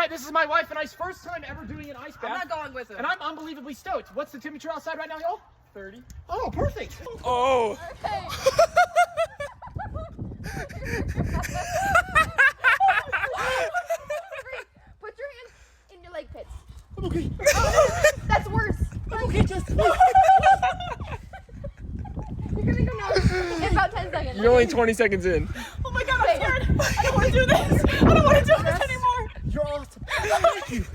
right, this is my wife and I's first time ever doing an ice bath. I'm not going with him. And I'm unbelievably stoked. What's the temperature outside right now, y'all? 30. Oh, perfect. Oh. Okay. Put your hands in your leg pits. I'm okay. Oh, that's worse. I'm okay, Justin. You're gonna go now in about 10 seconds. You're only 20 seconds in. Oh my god, I'm scared. I don't want to do this. I don't want to do this anymore. You're awesome. Thank you.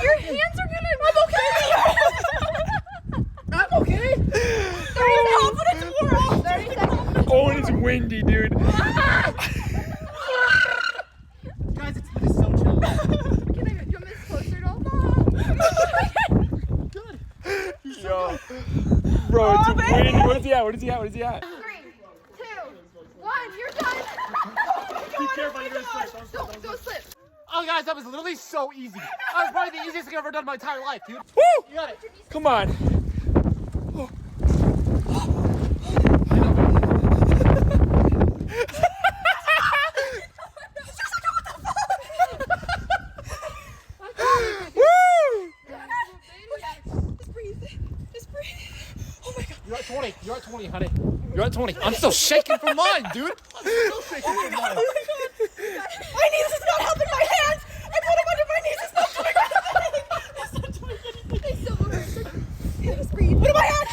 Your hands are gonna. I'm okay. 30 seconds. 30 seconds. Oh, and it's windy, dude. Guys, it's so chill. Can I, do you want me to closer at all? Good. Yo. Bro, it's windy. What is he at? What is he at? What is he at? 3, 2, 1. You're done. Be careful, you're gonna slip. Don't slip. Oh, guys, that was literally so easy. That was probably the easiest thing I've ever done in my entire life, dude. Woo! You got it. Come on. You're at 20. You're at 20, honey. You're at 20. I'm still shaking from mine, dude. I'm still shaking from mine. My knees is not helping my hands. I put them under my knees. It's not doing anything. It's not doing anything. They still hurt. Just breathe. What am I at?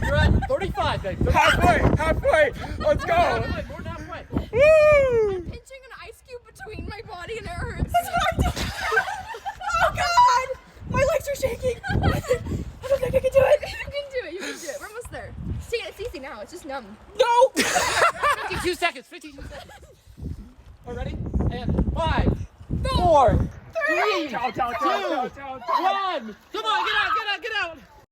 You're at 35, babe. 35. Halfway. Let's go. Halfway, more than halfway. Woo! Pinching an ice cube between my body and it hurts. That's what I'm doing. Oh god. My legs are shaking. I don't think I can do it. You can do it. You can do it. We're almost there. See, it's easy now. It's just numb. No. 52 seconds. 52 seconds. All right, ready? And 5, 4, 3, 2, 1. Come on,